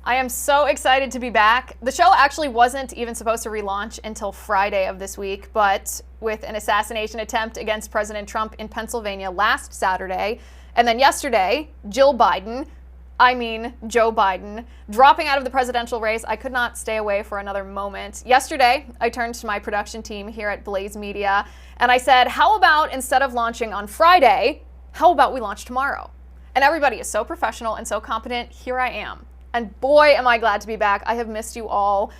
I am so excited to be back. The show actually wasn't even supposed to relaunch until Friday of this week, but with an assassination attempt against President Trump in Pennsylvania last Saturday, and then yesterday, Joe Biden, dropping out of the presidential race, I could not stay away for another moment. Yesterday, I turned to my production team here at Blaze Media, and I said, how about instead of launching on Friday, how about we launch tomorrow? And everybody is so professional and so competent. Here I am. And boy, am I glad to be back. I have missed you all.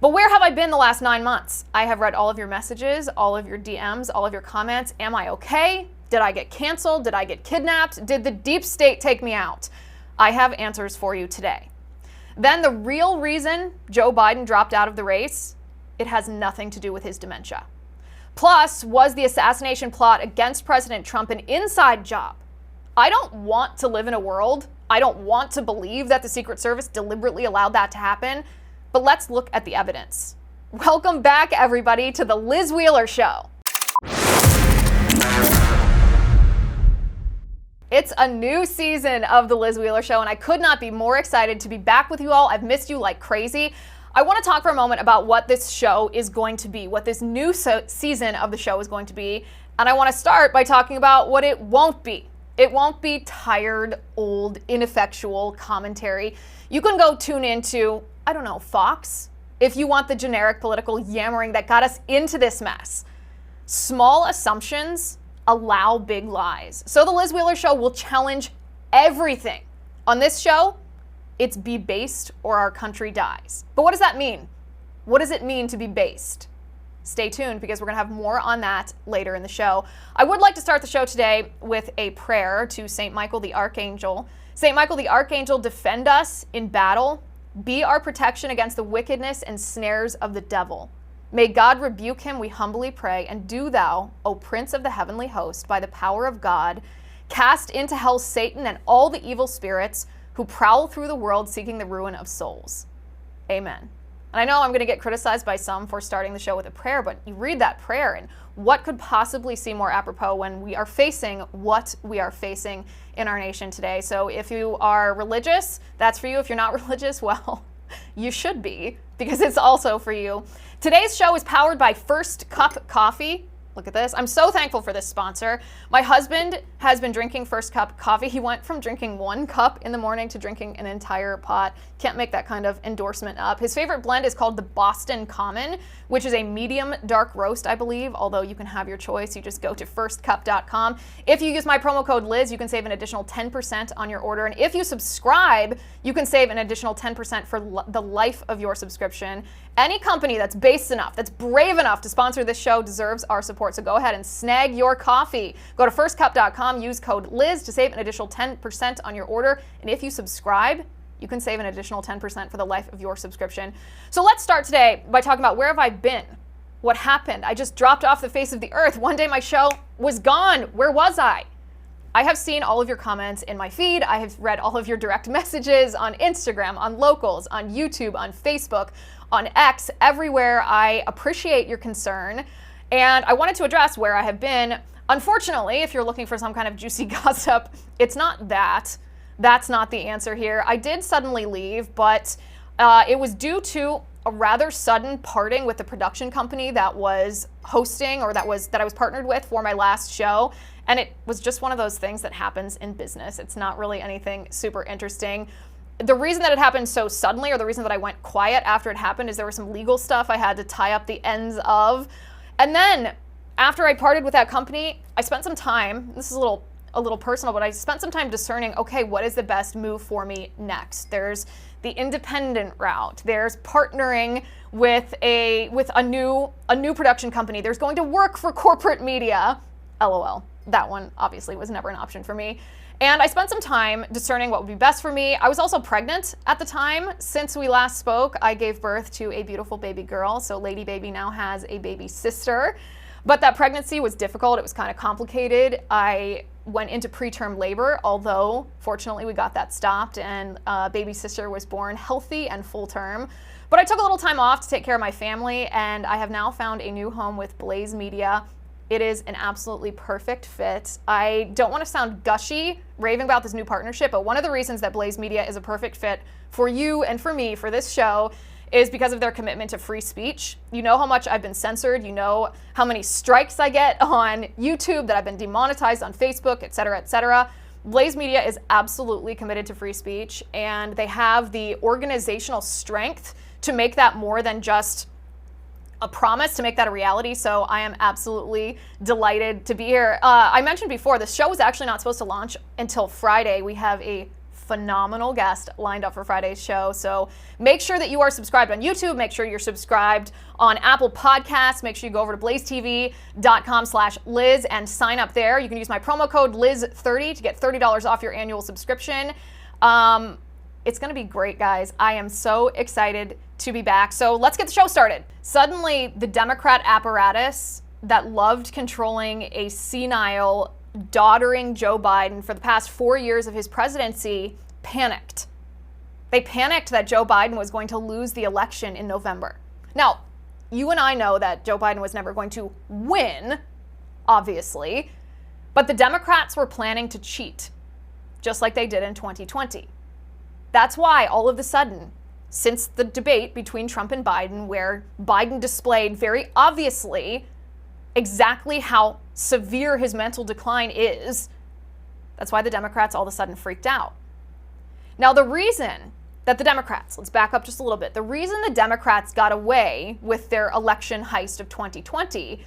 But where have I been the last 9 months? I have read all of your messages, all of your DMs, all of your comments. Am I okay? Did I get canceled? Did I get kidnapped? Did the deep state take me out? I have answers for you today. Then the real reason Joe Biden dropped out of the race, it has nothing to do with his dementia. Plus, was the assassination plot against President Trump an inside job? I don't want to live in a world, I don't want to believe that the Secret Service deliberately allowed that to happen, but let's look at the evidence. Welcome back, everybody, to the Liz Wheeler Show. It's a new season of the Liz Wheeler Show, and I could not be more excited to be back with you all. I've missed you like crazy. I want to talk for a moment about what this show is going to be, what this new season of the show is going to be, and I want to start by talking about what it won't be. It won't be tired, old, ineffectual commentary. You can go tune into, I don't know, Fox, if you want the generic political yammering that got us into this mess. Small assumptions allow big lies. So the Liz Wheeler Show will challenge everything. On this show, it's be based or our country dies. But what does that mean? What does it mean to be based? Stay tuned because we're going to have more on that later in the show. I would like to start the show today with a prayer to St. Michael the Archangel. St. Michael the Archangel, defend us in battle. Be our protection against the wickedness and snares of the devil. May God rebuke him, we humbly pray, and do thou, O Prince of the heavenly host, by the power of God, cast into hell Satan and all the evil spirits who prowl through the world seeking the ruin of souls. Amen. And I know I'm going to get criticized by some for starting the show with a prayer, but you read that prayer and what could possibly seem more apropos when we are facing what we are facing in our nation today. So if you are religious, that's for you. If you're not religious, well, you should be, because it's also for you. Today's show is powered by First Cup Coffee. Look at this. I'm so thankful for this sponsor. My husband has been drinking First Cup coffee. He went from drinking 1 cup in the morning to drinking an entire pot. Can't make that kind of endorsement up. His favorite blend is called the Boston Common, which is a medium dark roast, I believe, although you can have your choice. You just go to firstcup.com. If you use my promo code Liz, you can save an additional 10% on your order. And if you subscribe, you can save an additional 10% for the life of your subscription. Any company that's based enough, that's brave enough to sponsor this show deserves our support. So go ahead and snag your coffee. Go to firstcup.com, use code Liz to save an additional 10% on your order. And if you subscribe, you can save an additional 10% for the life of your subscription. So let's start today by talking about where have I been? What happened? I just dropped off the face of the earth. One day my show was gone. Where was I? I have seen all of your comments in my feed. I have read all of your direct messages on Instagram, on Locals, on YouTube, on Facebook, on X, everywhere. I appreciate your concern. And I wanted to address where I have been. Unfortunately, if you're looking for some kind of juicy gossip, it's not that. That's not the answer here. I did suddenly leave, but it was due to a rather sudden parting with the production company that was hosting, or that I was partnered with for my last show. And it was just one of those things that happens in business. It's not really anything super interesting. The reason that it happened so suddenly, or the reason that I went quiet after it happened, is there was some legal stuff I had to tie up the ends of. And then after I parted with that company, I spent some time, this is a little personal, but I spent some time discerning, okay, what is the best move for me next? There's the independent route. There's partnering with a new production company. There's going to work for corporate media. LOL. That one obviously was never an option for me. And I spent some time discerning what would be best for me. I was also pregnant at the time. Since we last spoke, I gave birth to a beautiful baby girl. So Lady Baby now has a baby sister. But that pregnancy was difficult. It was kind of complicated. I went into preterm labor, although fortunately we got that stopped, and baby sister was born healthy and full term. But I took a little time off to take care of my family, and I have now found a new home with Blaze Media. It is an absolutely perfect fit. I don't want to sound gushy raving about this new partnership, but one of the reasons that Blaze Media is a perfect fit for you and for me for this show is because of their commitment to free speech. You know how much I've been censored. You know how many strikes I get on YouTube, that I've been demonetized on Facebook, et cetera, et cetera. Blaze Media is absolutely committed to free speech, and they have the organizational strength to make that more than just a promise, to make that a reality. So I am absolutely delighted to be here. I mentioned before, the show was actually not supposed to launch until Friday. We have a phenomenal guest lined up for Friday's show. So make sure that you are subscribed on YouTube. Make sure you're subscribed on Apple Podcasts. Make sure you go over to blazetv.com/Liz and sign up there. You can use my promo code Liz30 to get $30 off your annual subscription. It's going to be great, guys. I am so excited to be back. So let's get the show started. Suddenly, the Democrat apparatus that loved controlling a senile, doddering Joe Biden for the past 4 years of his presidency panicked. They panicked that Joe Biden was going to lose the election in November. Now, you and I know that Joe Biden was never going to win, obviously, but the Democrats were planning to cheat, just like they did in 2020. That's why all of a sudden, since the debate between Trump and Biden, where Biden displayed very obviously exactly how severe his mental decline is, that's why the Democrats all of a sudden freaked out. Now, the reason that the Democrats, let's back up just a little bit, the reason the Democrats got away with their election heist of 2020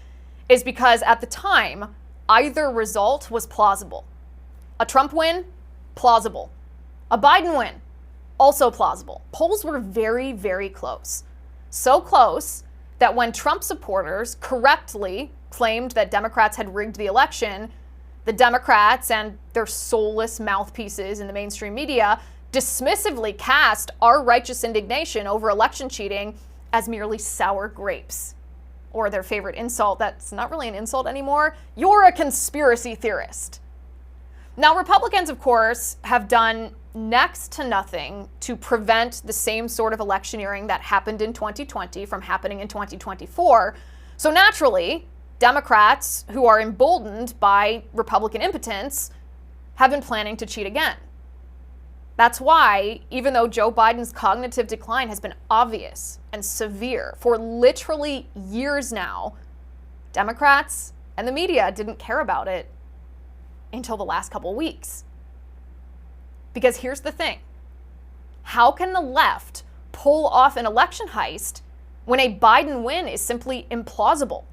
is because at the time, either result was plausible. A Trump win, plausible. A Biden win, also plausible. Polls were very, very close. So close that when Trump supporters correctly claimed that Democrats had rigged the election, the Democrats and their soulless mouthpieces in the mainstream media dismissively cast our righteous indignation over election cheating as merely sour grapes. Or their favorite insult, that's not really an insult anymore, you're a conspiracy theorist. Now, Republicans, of course, have done next to nothing to prevent the same sort of electioneering that happened in 2020 from happening in 2024. So naturally, Democrats who are emboldened by Republican impotence have been planning to cheat again. That's why, even though Joe Biden's cognitive decline has been obvious and severe for literally years now, Democrats and the media didn't care about it until the last couple weeks. Because here's the thing. How can the left pull off an election heist when a Biden win is simply implausible?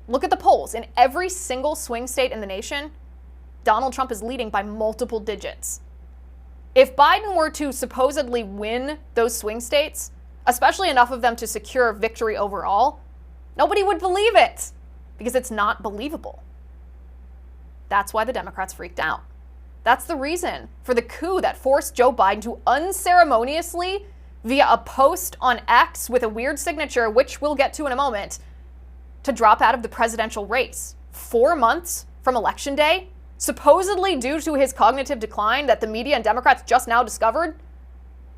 Look at the polls. In every single swing state in the nation, Donald Trump is leading by multiple digits. If Biden were to supposedly win those swing states, especially enough of them to secure victory overall, nobody would believe it because it's not believable. That's why the Democrats freaked out. That's the reason for the coup that forced Joe Biden to unceremoniously, via a post on X with a weird signature, which we'll get to in a moment, to drop out of the presidential race 4 months from Election Day, supposedly due to his cognitive decline that the media and Democrats just now discovered.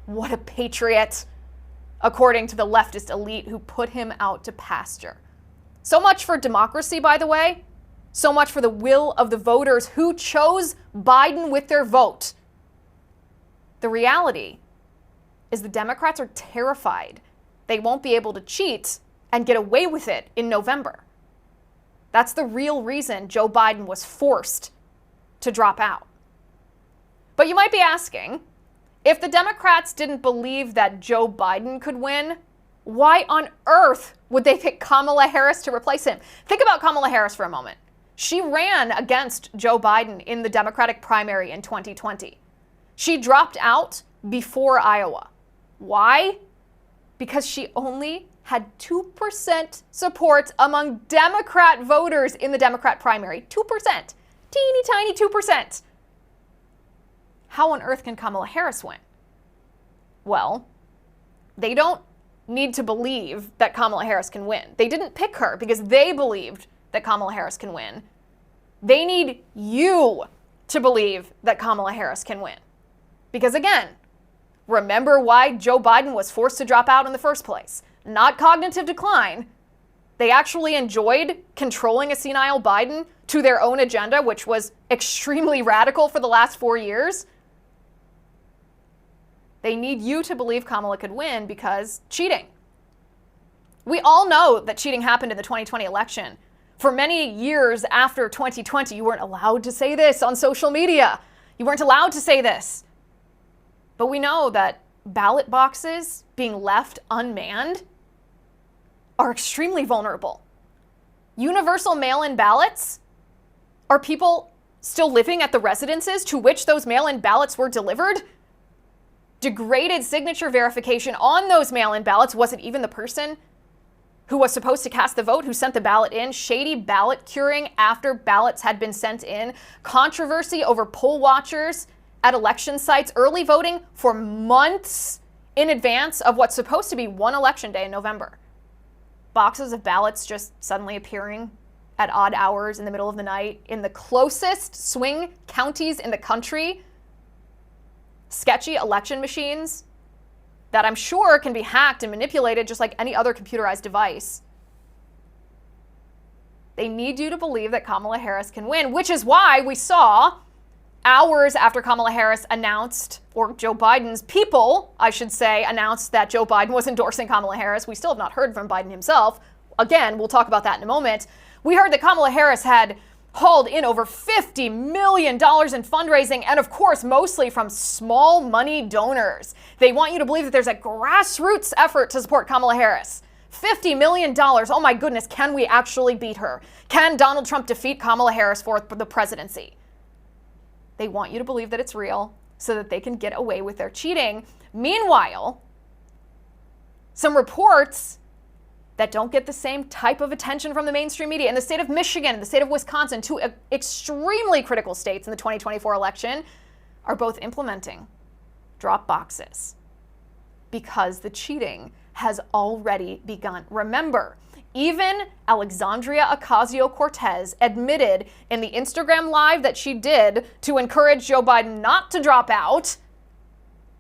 What a patriot, according to the leftist elite who put him out to pasture. So much for democracy, by the way. So much for the will of the voters who chose Biden with their vote. The reality is the Democrats are terrified they won't be able to cheat and get away with it in November. That's the real reason Joe Biden was forced to drop out. But you might be asking, if the Democrats didn't believe that Joe Biden could win, why on earth would they pick Kamala Harris to replace him? Think about Kamala Harris for a moment. She ran against Joe Biden in the Democratic primary in 2020. She dropped out before Iowa. Why? Because she only had 2% support among Democrat voters in the Democrat primary. 2%. Teeny tiny 2%. How on earth can Kamala Harris win? Well, they don't need to believe that Kamala Harris can win. They didn't pick her because they believed that Kamala Harris can win. They need you to believe that Kamala Harris can win. Because again, remember why Joe Biden was forced to drop out in the first place. Not cognitive decline, They actually enjoyed controlling a senile Biden to their own agenda, which was extremely radical for the last 4 years. They need you to believe Kamala could win because cheating. We all know that cheating happened in the 2020 election. For many years after 2020, you weren't allowed to say this on social media. You weren't allowed to say this. But we know that ballot boxes being left unmanned are extremely vulnerable. Universal mail-in ballots? Are people still living at the residences to which those mail-in ballots were delivered? Degraded signature verification on those mail-in ballots wasn't even the person who was supposed to cast the vote, who sent the ballot in. Shady ballot curing after ballots had been sent in. Controversy over poll watchers at election sites. Early voting for months in advance of what's supposed to be one election day in November. Boxes of ballots just suddenly appearing at odd hours in the middle of the night in the closest swing counties in the country. Sketchy election machines that I'm sure can be hacked and manipulated just like any other computerized device. They need you to believe that Kamala Harris can win, which is why we saw hours after Kamala Harris announced, or Joe Biden's people, I should say, announced that Joe Biden was endorsing Kamala Harris. We still have not heard from Biden himself. Again, we'll talk about that in a moment. We heard that Kamala Harris had hauled in over $50 million in fundraising, and of course, mostly from small money donors. They want you to believe that there's a grassroots effort to support Kamala Harris. $50 million. Oh my goodness, can we actually beat her? Can Donald Trump defeat Kamala Harris for the presidency? They want you to believe that it's real so that they can get away with their cheating. Meanwhile, some reports that don't get the same type of attention from the mainstream media in the state of Michigan and the state of Wisconsin, two extremely critical states in the 2024 election, are both implementing drop boxes because the cheating has already begun. Remember, even Alexandria Ocasio-Cortez admitted in the Instagram live that she did to encourage Joe Biden not to drop out.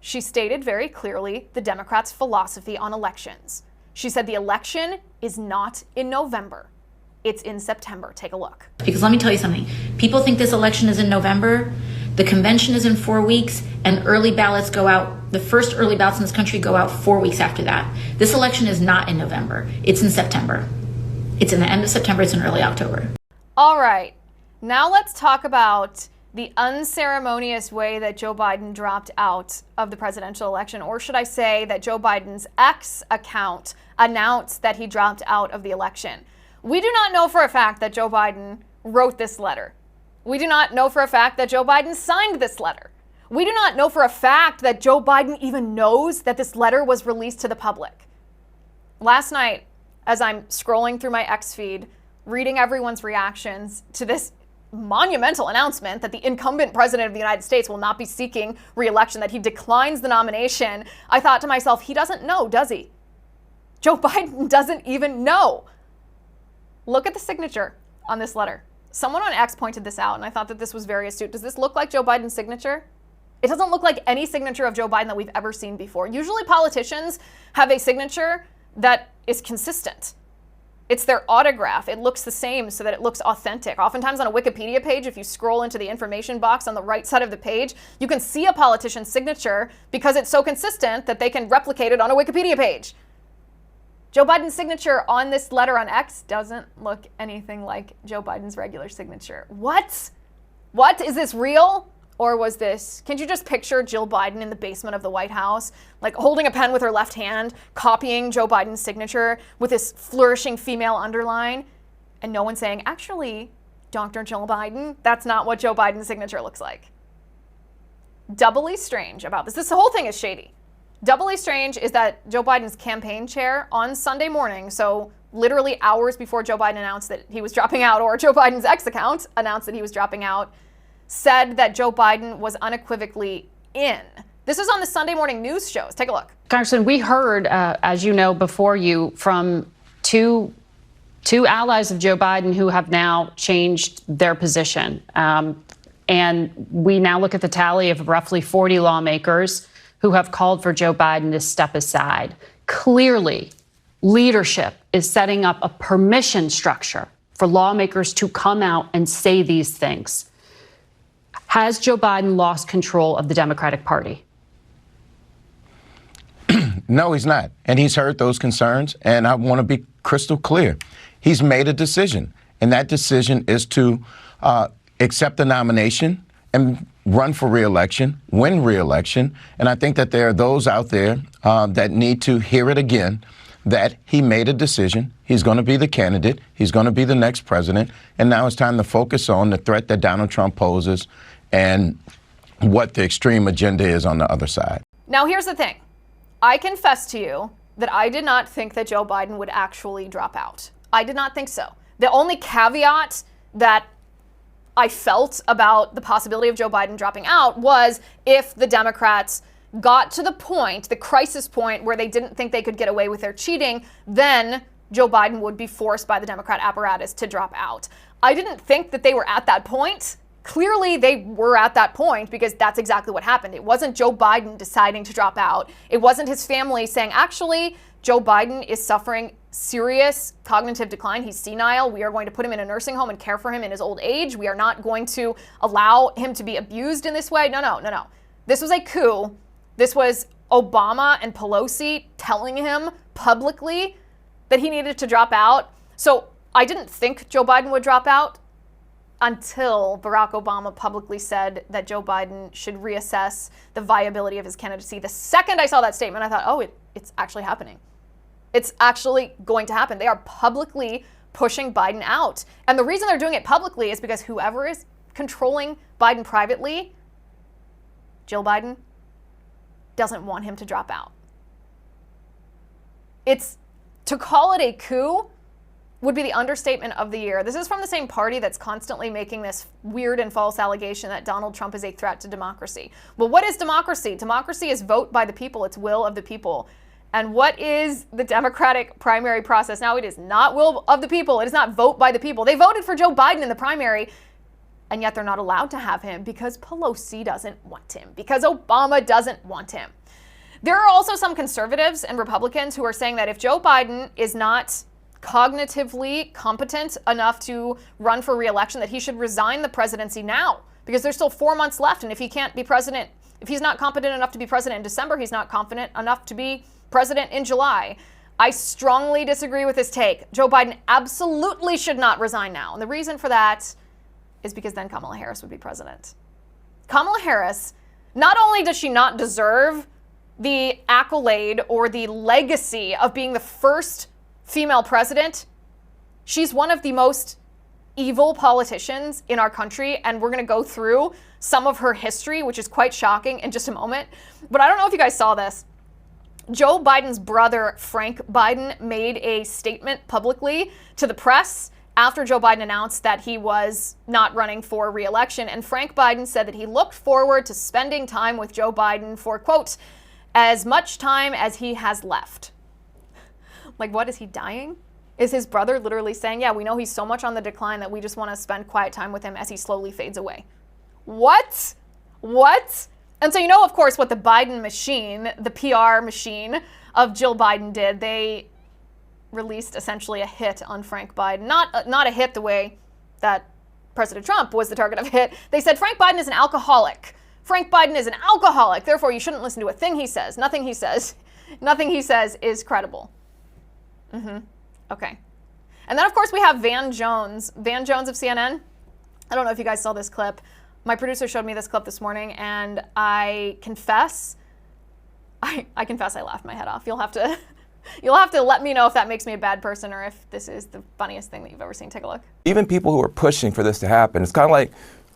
She stated very clearly the Democrats' philosophy on elections. She said the election is not in November. It's in September. Take a look. Because let me tell you something. People think this election is in November. The convention is in 4 weeks, and early ballots go out. The first early ballots in this country go out 4 weeks after that. This election is not in November. It's in September. It's in the end of September. It's in early October. All right. Now let's talk about the unceremonious way that Joe Biden dropped out of the presidential election, or should I say that Joe Biden's X account announced that he dropped out of the election. We do not know for a fact that Joe Biden wrote this letter. We do not know for a fact that Joe Biden signed this letter. We do not know for a fact that Joe Biden even knows that this letter was released to the public. Last night, as I'm scrolling through my X feed, reading everyone's reactions to this monumental announcement that the incumbent president of the United States will not be seeking re-election, that he declines the nomination, I thought to myself, he doesn't know, does he? Joe Biden doesn't even know. Look at the signature on this letter. Someone on X pointed this out, and I thought that this was very astute. Does this look like Joe Biden's signature? It doesn't look like any signature of Joe Biden that we've ever seen before. Usually politicians have a signature that is consistent. It's their autograph. It looks the same so that it looks authentic. Oftentimes on a Wikipedia page, if you scroll into the information box on the right side of the page, you can see a politician's signature because it's so consistent that they can replicate it on a Wikipedia page. Joe Biden's signature on this letter on X doesn't look anything like Joe Biden's regular signature. What? What? Is this real? Or was this, can you just picture Jill Biden in the basement of the White House, like holding a pen with her left hand, copying Joe Biden's signature with this flourishing female underline, and no one saying, actually, Dr. Jill Biden, that's not what Joe Biden's signature looks like. Doubly strange about this. This whole thing is shady. Doubly strange is that Joe Biden's campaign chair on Sunday morning, so literally hours before Joe Biden announced that he was dropping out, or Joe Biden's X account announced that he was dropping out, said that Joe Biden was unequivocally in. This is on the Sunday morning news shows. Take a look. Congressman, we heard, as you know, before you, from two allies of Joe Biden who have now changed their position. And we now look at the tally of roughly 40 lawmakers who have called for Joe Biden to step aside. Clearly leadership is setting up a permission structure for lawmakers to come out and say these things. Has Joe Biden lost control of the Democratic Party? No, he's not. And he's heard those concerns. And I want to be crystal clear. He's made a decision. And that decision is to accept the nomination and run for re-election, win re-election. And I think that there are those out there that need to hear it again, that he made a decision. He's going to be the candidate. He's going to be the next president. And now it's time to focus on the threat that Donald Trump poses and what the extreme agenda is on the other side. Now, here's the thing. I confess to you that I did not think that Joe Biden would actually drop out. I did not think so. The only caveat that I felt about the possibility of Joe Biden dropping out was if the Democrats got to the point, the crisis point, where they didn't think they could get away with their cheating, then Joe Biden would be forced by the Democrat apparatus to drop out. I didn't think that they were at that point. Clearly, they were at that point because that's exactly what happened. It wasn't Joe Biden deciding to drop out. It wasn't his family saying, actually, Joe Biden is suffering serious cognitive decline. He's senile. We are going to put him in a nursing home and care for him in his old age. We are not going to allow him to be abused in this way. No. This was a coup. This was Obama and Pelosi telling him publicly that he needed to drop out. So I didn't think Joe Biden would drop out until Barack Obama publicly said that Joe Biden should reassess the viability of his candidacy. The second I saw that statement, I thought, oh, it's actually happening. It's actually going to happen. They are publicly pushing Biden out. And the reason they're doing it publicly is because whoever is controlling Biden privately, Jill Biden, doesn't want him to drop out. To call it a coup would be the understatement of the year. This is from the same party that's constantly making this weird and false allegation that Donald Trump is a threat to democracy. Well, what is democracy? Democracy is vote by the people. It's will of the people. And what is the Democratic primary process? Now, it is not will of the people. It is not vote by the people. They voted for Joe Biden in the primary, and yet they're not allowed to have him because Pelosi doesn't want him, because Obama doesn't want him. There are also some conservatives and Republicans who are saying that if Joe Biden is not cognitively competent enough to run for re-election, that he should resign the presidency now, because there's still 4 months left. And if he can't be president, if he's not competent enough to be president in December, he's not confident enough to be president in July. I strongly disagree with this take. Joe Biden absolutely should not resign now. And the reason for that is because then Kamala Harris would be president. Kamala Harris, not only does she not deserve the accolade or the legacy of being the first female president, she's one of the most evil politicians in our country, and we're going to go through some of her history, which is quite shocking, in just a moment. But I don't know if you guys saw this. Joe Biden's brother, Frank Biden, made a statement publicly to the press after Joe Biden announced that he was not running for re-election. And Frank Biden said that he looked forward to spending time with Joe Biden for, quote, as much time as he has left. Like, what, is he dying? Is his brother literally saying, yeah, we know he's so much on the decline that we just want to spend quiet time with him as he slowly fades away? What? And so, you know, of course, what the Biden machine, the PR machine of Jill Biden did, they released essentially a hit on Frank Biden. Not a hit the way that President Trump was the target of a hit. They said Frank Biden is an alcoholic. Frank Biden is an alcoholic. Therefore, you shouldn't listen to a thing he says. Nothing he says is credible. Okay. And then, of course, we have Van Jones of CNN. I don't know if you guys saw this clip. My producer showed me this clip this morning, and I confess I laughed my head off. You'll have to let me know if that makes me a bad person or if this is the funniest thing that you've ever seen. Take a look. Even people who are pushing for this to happen, it's kind of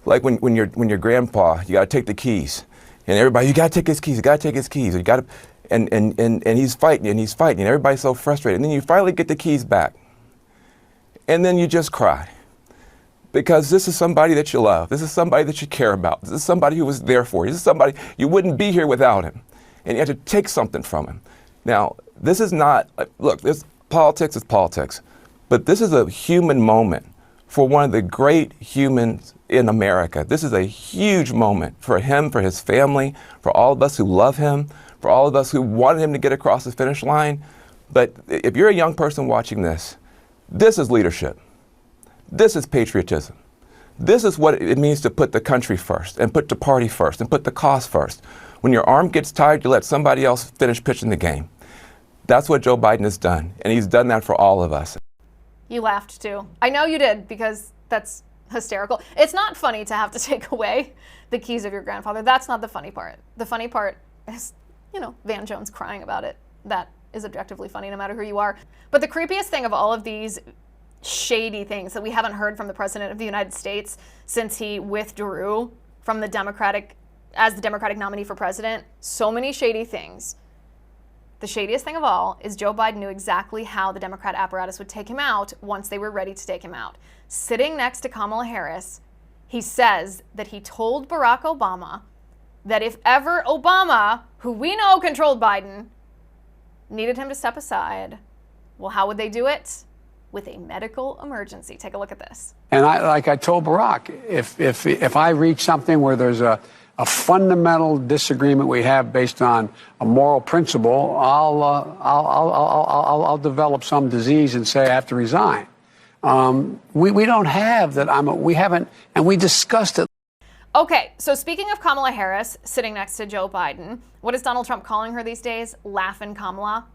like when your grandpa, you got to take the keys, and everybody, you got to take his keys, you got to, and he's fighting, and everybody's so frustrated, and then you finally get the keys back, and then you just cry. Because this is somebody that you love. This is somebody that you care about. This is somebody who was there for you. This is somebody you wouldn't be here without him. And you have to take something from him. Now, this is not, look, politics is politics. But this is a human moment for one of the great humans in America. This is a huge moment for him, for his family, for all of us who love him, for all of us who wanted him to get across the finish line. But if you're a young person watching this, this is leadership. This is patriotism. This is what it means to put the country first, and put the party first, and put the cause first. When your arm gets tired, you let somebody else finish pitching the game. That's what Joe Biden has done, and he's done that for all of us. You laughed too. I know you did, because that's hysterical. It's not funny to have to take away the keys of your grandfather. That's not the funny part. The funny part is, Van Jones crying about it. That is objectively funny no matter who you are. But the creepiest thing of all of these shady things that we haven't heard from the President of the United States since he withdrew from the Democratic nominee for president, so many shady things. The shadiest thing of all is Joe Biden knew exactly how the Democrat apparatus would take him out once they were ready to take him out. Sitting next to Kamala Harris, he says that he told Barack Obama that if ever Obama, who we know controlled Biden, needed him to step aside, well, how would they do it? With a medical emergency. Take a look at this. And I told Barack, if I reach something where there's a fundamental disagreement we have based on a moral principle, I'll develop some disease and say I have to resign. We don't have that. We haven't, and we discussed it. Okay, so speaking of Kamala Harris sitting next to Joe Biden, what is Donald Trump calling her these days? Laughin' Kamala.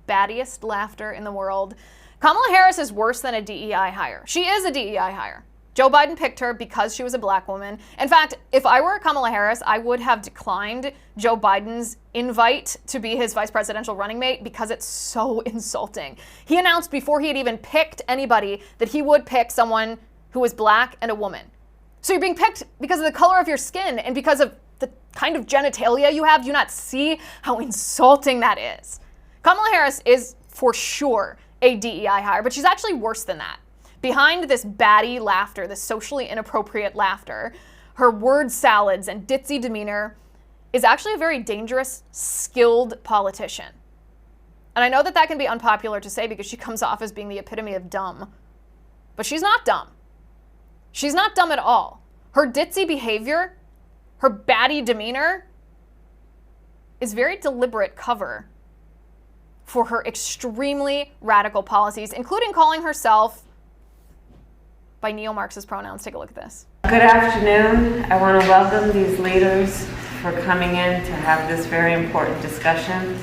Battiest laughter in the world. Kamala Harris is worse than a DEI-hire. She is a DEI-hire. Joe Biden picked her because she was a black woman. In fact, if I were Kamala Harris, I would have declined Joe Biden's invite to be his vice presidential running mate because it's so insulting. He announced before he had even picked anybody that he would pick someone who was black and a woman. So you're being picked because of the color of your skin and because of the kind of genitalia you have. Do you not see how insulting that is? Kamala Harris is for sure a DEI hire, but she's actually worse than that. Behind this batty laughter, this socially inappropriate laughter, her word salads and ditzy demeanor is actually a very dangerous, skilled politician. And I know that can be unpopular to say because she comes off as being the epitome of dumb. But she's not dumb. She's not dumb at all. Her ditzy behavior, her batty demeanor is very deliberate cover for her extremely radical policies, including calling herself by neo-Marxist pronouns. Take a look at this. Good afternoon. I want to welcome these leaders for coming in to have this very important discussion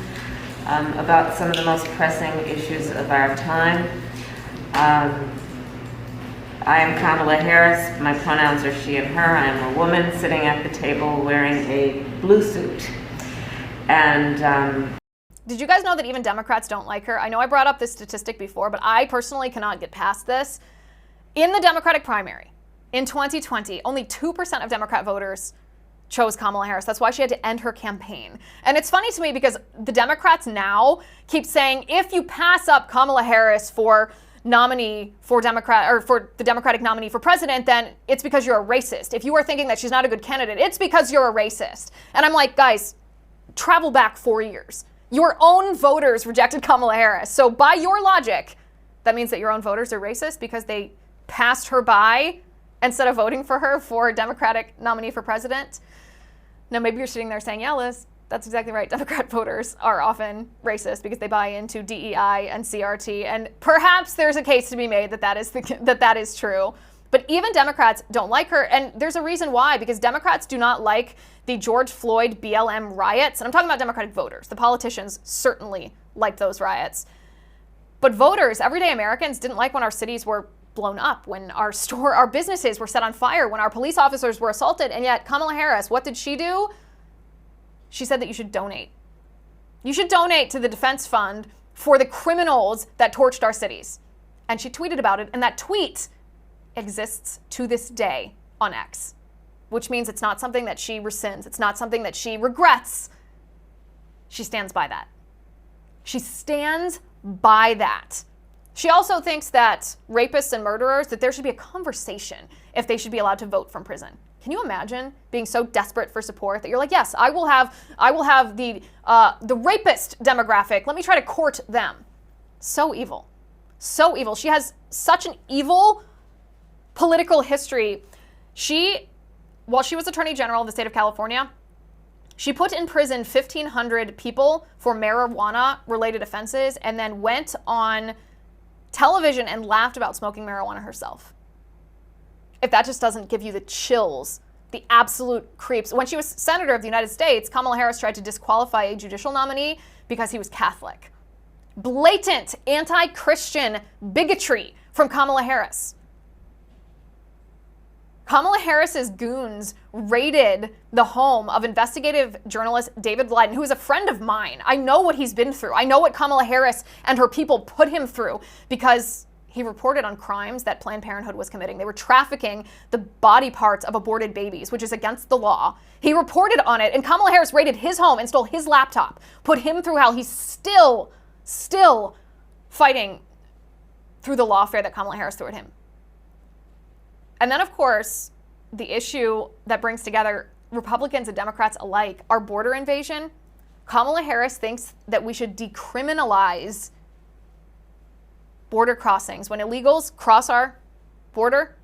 about some of the most pressing issues of our time. I am Kamala Harris. My pronouns are she and her. I am a woman sitting at the table wearing a blue suit. And did you guys know that even Democrats don't like her? I know I brought up this statistic before, but I personally cannot get past this. In the Democratic primary in 2020, only 2% of Democrat voters chose Kamala Harris. That's why she had to end her campaign. And it's funny to me because the Democrats now keep saying if you pass up Kamala Harris for the Democratic nominee for president, then it's because you're a racist. If you are thinking that she's not a good candidate, it's because you're a racist. And I'm like, guys, travel back 4 years. Your own voters rejected Kamala Harris. So by your logic, that means that your own voters are racist because they passed her by instead of voting for her for a Democratic nominee for president. Now, maybe you're sitting there saying, yeah, Liz, that's exactly right. Democrat voters are often racist because they buy into DEI and CRT. And perhaps there's a case to be made that is true. But even Democrats don't like her. And there's a reason why, because Democrats do not like the George Floyd BLM riots. And I'm talking about Democratic voters. The politicians certainly like those riots. But voters, everyday Americans, didn't like when our cities were blown up, when our businesses were set on fire, when our police officers were assaulted. And yet Kamala Harris, what did she do? She said that you should donate. You should donate to the defense fund for the criminals that torched our cities. And she tweeted about it. And that tweet exists to this day on X, which means it's not something that she rescinds. It's not something that she regrets. She stands by that. She stands by that. She also thinks that rapists and murderers, that there should be a conversation if they should be allowed to vote from prison. Can you imagine being so desperate for support that you're like, yes, I will have the rapist demographic. Let me try to court them. So evil. So evil. She has such an evil political history. While she was Attorney General of the state of California, She put in prison 1,500 people for marijuana-related offenses and then went on television and laughed about smoking marijuana herself. If that just doesn't give you the chills, the absolute creeps. When she was Senator of the United States, Kamala Harris tried to disqualify a judicial nominee because he was Catholic. Blatant anti-Christian bigotry from Kamala Harris. Kamala Harris's goons raided the home of investigative journalist David Blyden, who is a friend of mine. I know what he's been through. I know what Kamala Harris and her people put him through because he reported on crimes that Planned Parenthood was committing. They were trafficking the body parts of aborted babies, which is against the law. He reported on it, and Kamala Harris raided his home and stole his laptop, put him through hell. He's still fighting through the lawfare that Kamala Harris threw at him. And then, of course, the issue that brings together Republicans and Democrats alike, our border invasion. Kamala Harris thinks that we should decriminalize border crossings. When illegals cross our border,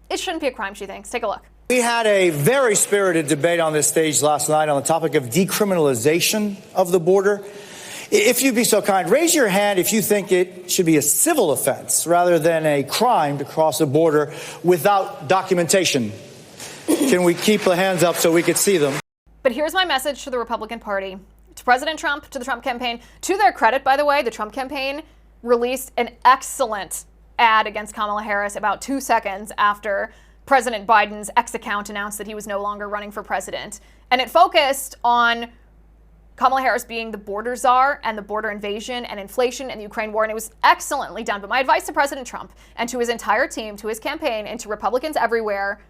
it shouldn't be a crime, she thinks. Take a look. We had a very spirited debate on this stage last night on the topic of decriminalization of the border. If you'd be so kind, raise your hand if you think it should be a civil offense rather than a crime to cross a border without documentation. Can we keep the hands up so we could see them? But here's my message to the Republican Party, to President Trump, to the Trump campaign. To their credit, by the way, the Trump campaign released an excellent ad against Kamala Harris about 2 seconds after President Biden's X account announced that he was no longer running for president. And it focused on Kamala Harris being the border czar and the border invasion and inflation and the Ukraine war, and it was excellently done. But my advice to President Trump and to his entire team, to his campaign, and to Republicans everywhere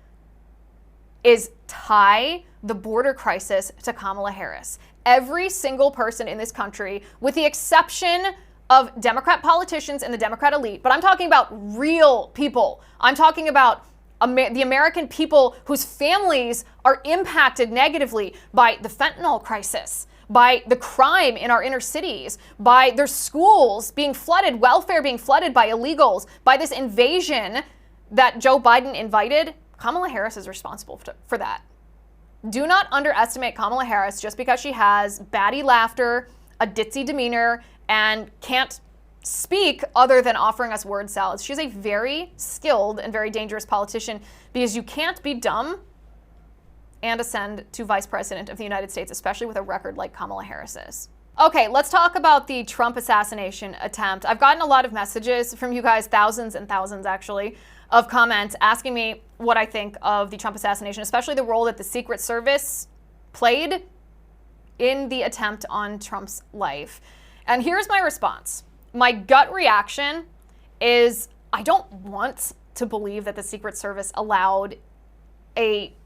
is tie the border crisis to Kamala Harris. Every single person in this country, with the exception of Democrat politicians and the Democrat elite, but I'm talking about real people. I'm talking about the American people whose families are impacted negatively by the fentanyl crisis, by the crime in our inner cities, by their schools being flooded, welfare being flooded by illegals, by this invasion that Joe Biden invited. Kamala Harris is responsible for that. Do not underestimate Kamala Harris just because she has batty laughter, a ditzy demeanor, and can't speak other than offering us word salads. She's a very skilled and very dangerous politician because you can't be dumb and ascend to Vice President of the United States, especially with a record like Kamala Harris's. Okay, let's talk about the Trump assassination attempt. I've gotten a lot of messages from you guys, thousands and thousands actually, of comments asking me what I think of the Trump assassination, especially the role that the Secret Service played in the attempt on Trump's life. And here's my response. My gut reaction is I don't want to believe that the Secret Service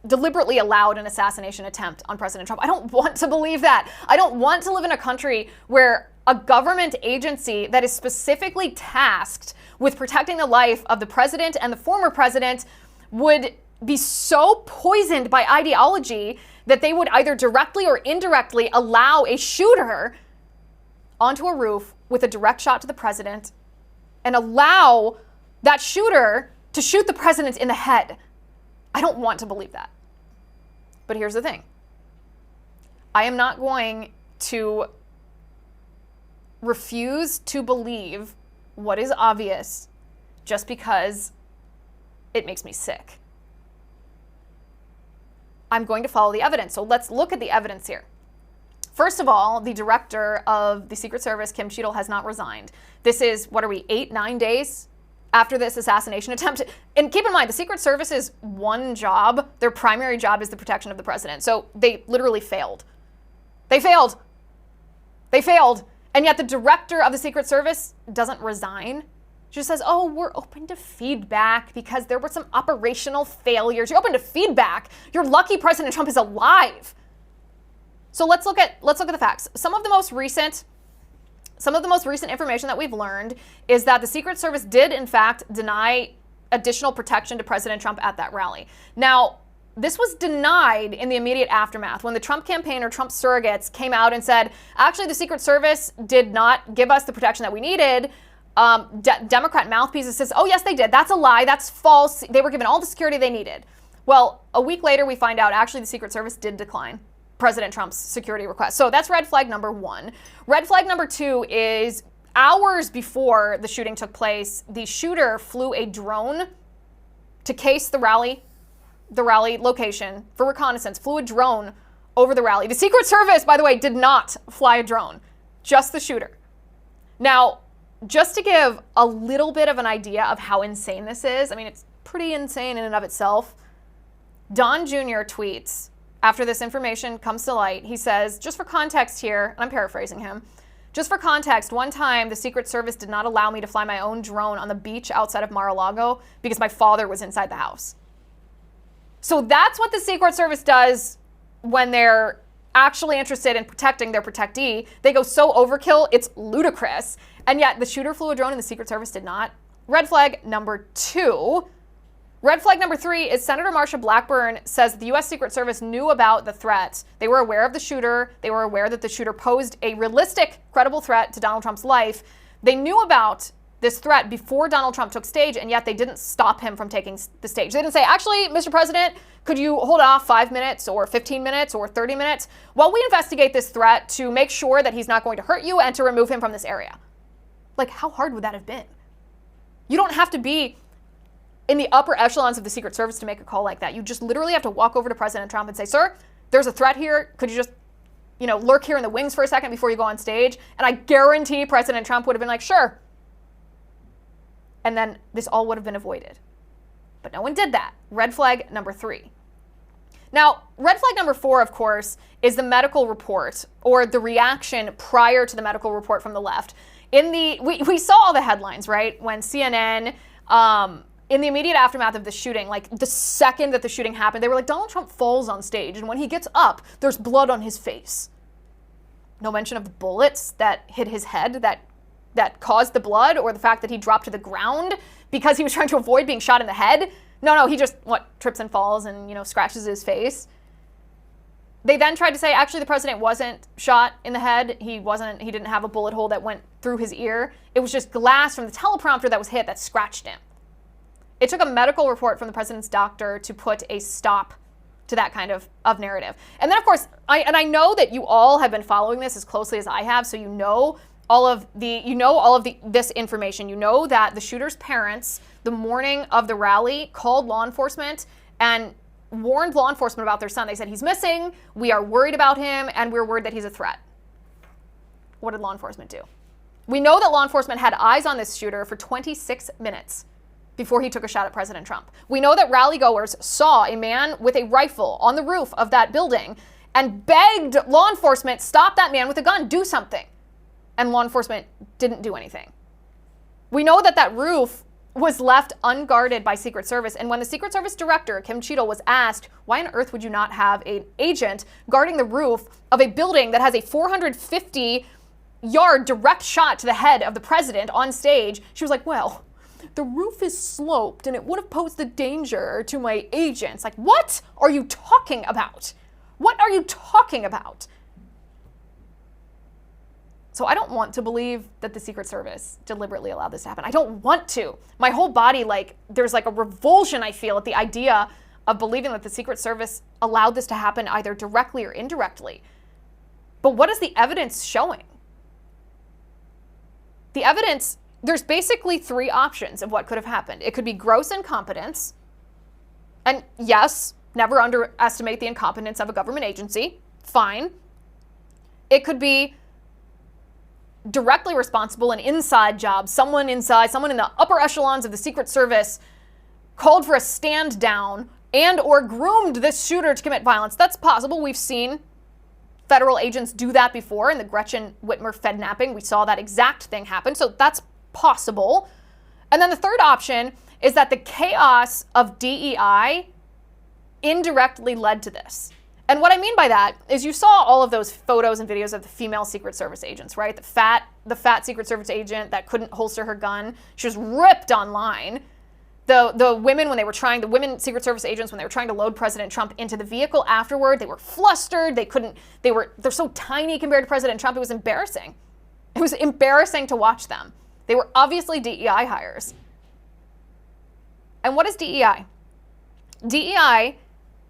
deliberately allowed an assassination attempt on President Trump. I don't want to believe that. I don't want to live in a country where a government agency that is specifically tasked with protecting the life of the president and the former president would be so poisoned by ideology that they would either directly or indirectly allow a shooter onto a roof with a direct shot to the president and allow that shooter to shoot the president in the head. I don't want to believe that. But here's the thing. I am not going to refuse to believe what is obvious just because it makes me sick. I'm going to follow the evidence. So let's look at the evidence here. First of all, the director of the Secret Service, Kim Cheadle, has not resigned. This is, 8-9 days after this assassination attempt. And keep in mind, the Secret Service's one job, their primary job, is the protection of the president. So they literally failed. They failed. And yet the director of the Secret Service doesn't resign. She just says, oh, we're open to feedback because there were some operational failures. You're open to feedback. You're lucky President Trump is alive. So let's look at the facts. Some of the most recent information that we've learned is that the Secret Service did, in fact, deny additional protection to President Trump at that rally. Now, this was denied in the immediate aftermath when the Trump campaign or Trump surrogates came out and said, actually, the Secret Service did not give us the protection that we needed. Democrat mouthpieces says, oh, yes, they did. That's a lie. That's false. They were given all the security they needed. Well, a week later, we find out actually the Secret Service did decline. President Trump's security request. So that's red flag number one. Red flag number two is hours before the shooting took place, the shooter flew a drone to case the rally location for reconnaissance, flew a drone over the rally. The Secret Service, by the way, did not fly a drone, just the shooter. Now, just to give a little bit of an idea of how insane this is, I mean, it's pretty insane in and of itself. Don Jr. tweets, after this information comes to light, he says, just for context here, and I'm paraphrasing him, just for context, one time the Secret Service did not allow me to fly my own drone on the beach outside of Mar-a-Lago because my father was inside the house. So that's what the Secret Service does when they're actually interested in protecting their protectee. They go so overkill, it's ludicrous. And yet the shooter flew a drone and the Secret Service did not. Red flag number two. Red flag number three is Senator Marsha Blackburn says the U.S. Secret Service knew about the threat. They were aware of the shooter. They were aware that the shooter posed a realistic, credible threat to Donald Trump's life. They knew about this threat before Donald Trump took stage, and yet they didn't stop him from taking the stage. They didn't say, actually, Mr. President, could you hold off 5 minutes or 15 minutes or 30 minutes while we investigate this threat to make sure that he's not going to hurt you and to remove him from this area? Like, how hard would that have been? You don't have to be in the upper echelons of the Secret Service to make a call like that. You just literally have to walk over to President Trump and say, sir, there's a threat here. Could you just, lurk here in the wings for a second before you go on stage? And I guarantee President Trump would have been like, sure. And then this all would have been avoided. But no one did that. Red flag number three. Now, red flag number four, of course, is the medical report or the reaction prior to the medical report from the left. We saw all the headlines, right? When CNN, in the immediate aftermath of the shooting, like the second that the shooting happened, they were like, Donald Trump falls on stage, and when he gets up, there's blood on his face. No mention of the bullets that hit his head that caused the blood, or the fact that he dropped to the ground because he was trying to avoid being shot in the head. No, he just, trips and falls and, scratches his face. They then tried to say, actually, the president wasn't shot in the head. He didn't have a bullet hole that went through his ear. It was just glass from the teleprompter that was hit that scratched him. It took a medical report from the president's doctor to put a stop to that kind of narrative. And then, of course, I know that you all have been following this as closely as I have, so you know all of this information. You know that the shooter's parents, the morning of the rally, called law enforcement and warned law enforcement about their son. They said, he's missing, we are worried about him, and we're worried that he's a threat. What did law enforcement do? We know that law enforcement had eyes on this shooter for 26 minutes before he took a shot at President Trump. We know that rally-goers saw a man with a rifle on the roof of that building and begged law enforcement, stop that man with a gun, do something. And law enforcement didn't do anything. We know that roof was left unguarded by Secret Service. And when the Secret Service director, Kim Cheadle, was asked, why on earth would you not have an agent guarding the roof of a building that has a 450-yard direct shot to the head of the president on stage? She was like, well, the roof is sloped and it would have posed a danger to my agents. Like, what are you talking about? What are you talking about? So I don't want to believe that the Secret Service deliberately allowed this to happen. I don't want to. My whole body, there's a revulsion I feel at the idea of believing that the Secret Service allowed this to happen either directly or indirectly. But what is the evidence showing? The evidence, there's basically three options of what could have happened. It could be gross incompetence. And yes, never underestimate the incompetence of a government agency. Fine. It could be directly responsible, an inside job, someone in the upper echelons of the Secret Service called for a stand down and or groomed this shooter to commit violence. That's possible. We've seen federal agents do that before in the Gretchen Whitmer Fednapping. We saw that exact thing happen. So that's possible. And then the third option is that the chaos of DEI indirectly led to this. And what I mean by that is you saw all of those photos and videos of the female Secret Service agents, right? The fat Secret Service agent that couldn't holster her gun. She was ripped online. The women Secret Service agents, when they were trying to load President Trump into the vehicle afterward, they were flustered. They're so tiny compared to President Trump. It was embarrassing. It was embarrassing to watch them. They were obviously DEI hires. And what is DEI? DEI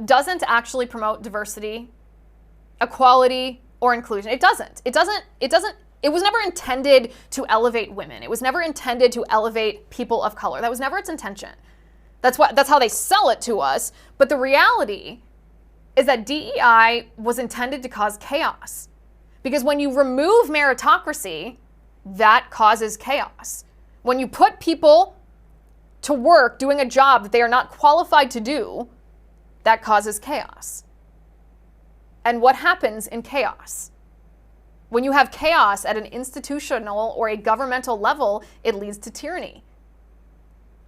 doesn't actually promote diversity equality, or inclusion. It doesn't. It was never intended to elevate women. It was never intended to elevate people of color. That was never its intention. That's how they sell it to us. But the reality is that DEI was intended to cause chaos. Because when you remove meritocracy, that causes chaos. When you put people to work doing a job that they are not qualified to do, that causes chaos. And what happens in chaos? When you have chaos at an institutional or a governmental level, it leads to tyranny.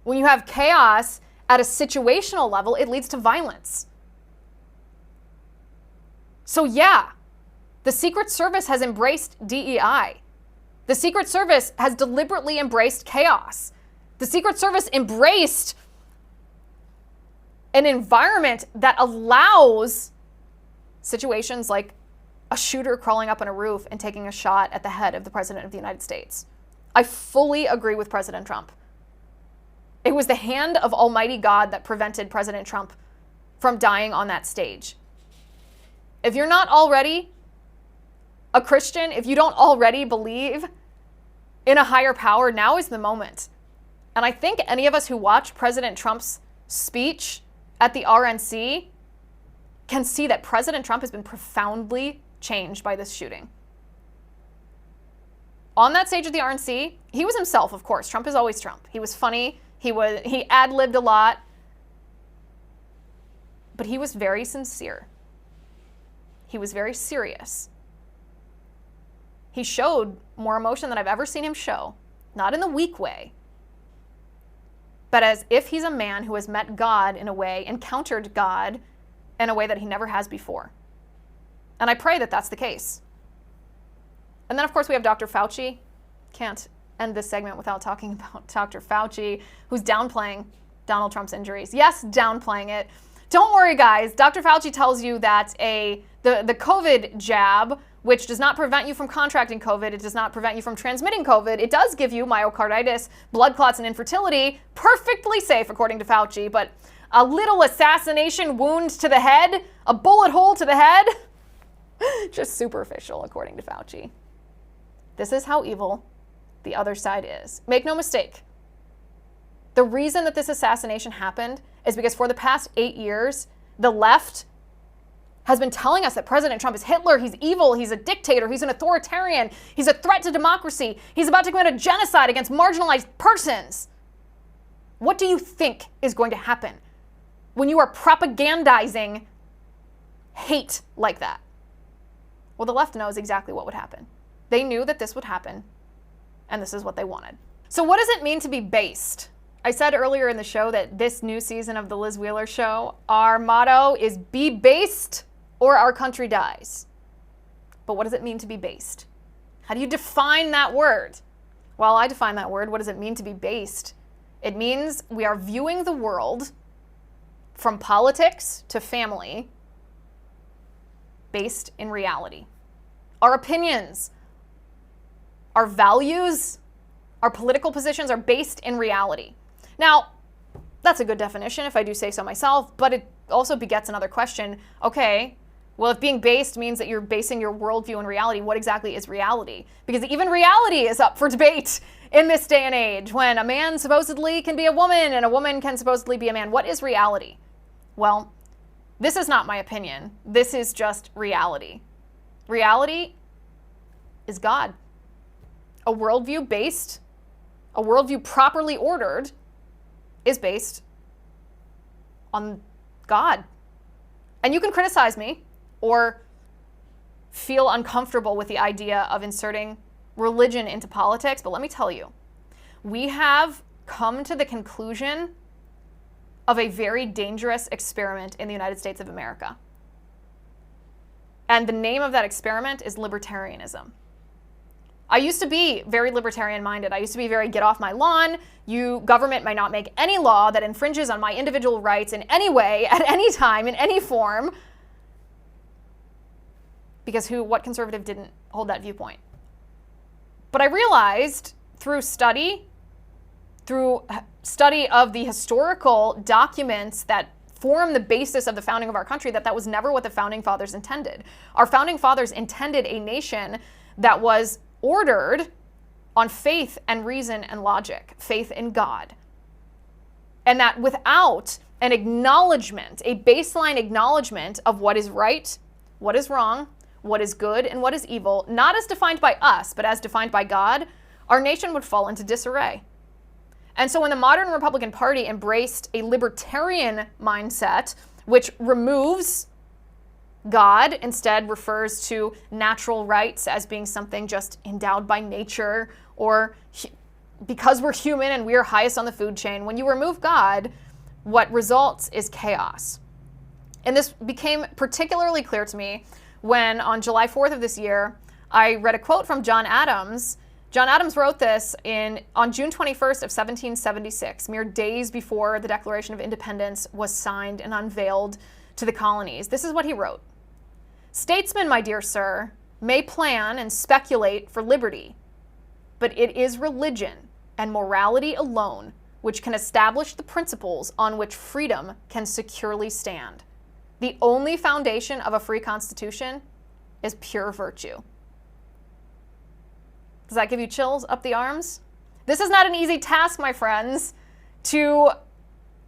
When you have chaos at a situational level, it leads to violence. So yeah, the Secret Service has embraced DEI. The Secret Service has deliberately embraced chaos. The Secret Service embraced an environment that allows situations like a shooter crawling up on a roof and taking a shot at the head of the President of the United States. I fully agree with President Trump. It was the hand of Almighty God that prevented President Trump from dying on that stage. If you're not already a Christian, if you don't already believe in a higher power, now is the moment. And I think any of us who watched President Trump's speech at the RNC can see that President Trump has been profoundly changed by this shooting. On that stage at the RNC, he was himself, of course. Trump is always Trump. He was funny. He ad-libbed a lot. But he was very sincere. He was very serious. He showed more emotion than I've ever seen him show. Not in the weak way, but as if he's a man who has met God in a way, encountered God in a way that he never has before. And I pray that that's the case. And then, of course, we have Dr. Fauci. Can't end this segment without talking about Dr. Fauci, who's downplaying Donald Trump's injuries. Yes, downplaying it. Don't worry, guys. Dr. Fauci tells you that the COVID jab, which does not prevent you from contracting COVID, it does not prevent you from transmitting COVID, it does give you myocarditis, blood clots, and infertility. Perfectly safe, according to Fauci, but a little assassination wound to the head, a bullet hole to the head, just superficial, according to Fauci. This is how evil the other side is. Make no mistake. The reason that this assassination happened is because for the past 8 years, the left has been telling us that President Trump is Hitler, he's evil, he's a dictator, he's an authoritarian, he's a threat to democracy, he's about to commit a genocide against marginalized persons. What do you think is going to happen when you are propagandizing hate like that? Well, the left knows exactly what would happen. They knew that this would happen, and this is what they wanted. So what does it mean to be based? I said earlier in the show that this new season of the Liz Wheeler Show, our motto is be based or our country dies. But what does it mean to be based? How do you define that word? Well, I define that word. What does it mean to be based? It means we are viewing the world from politics to family based in reality. Our opinions, our values, our political positions are based in reality. Now, that's a good definition if I do say so myself, but it also begets another question. Okay, well, if being based means that you're basing your worldview on reality, what exactly is reality? Because even reality is up for debate in this day and age when a man supposedly can be a woman and a woman can supposedly be a man. What is reality? Well, this is not my opinion. This is just reality. Reality is God. A worldview properly ordered is based on God. And you can criticize me or feel uncomfortable with the idea of inserting religion into politics, but let me tell you, we have come to the conclusion of a very dangerous experiment in the United States of America. And the name of that experiment is libertarianism. I used to be very libertarian-minded. I used to be very get off my lawn. Government may not make any law that infringes on my individual rights in any way, at any time, in any form. Because what conservative didn't hold that viewpoint? But I realized through study of the historical documents that form the basis of the founding of our country, that was never what the founding fathers intended. Our founding fathers intended a nation that was ordered on faith and reason and logic, faith in God. And that without an acknowledgement, a baseline acknowledgement of what is right, what is wrong, what is good, and what is evil, not as defined by us, but as defined by God, our nation would fall into disarray. And so when the modern Republican Party embraced a libertarian mindset, which removes God, instead refers to natural rights as being something just endowed by nature, or because we're human and we are highest on the food chain, when you remove God, what results is chaos. And this became particularly clear to me when on July 4th of this year, I read a quote from John Adams. John Adams wrote this on June 21st of 1776, mere days before the Declaration of Independence was signed and unveiled to the colonies. This is what he wrote. "Statesmen, my dear sir, may plan and speculate for liberty, but it is religion and morality alone which can establish the principles on which freedom can securely stand. The only foundation of a free constitution is pure virtue." Does that give you chills up the arms? This is not an easy task, my friends, to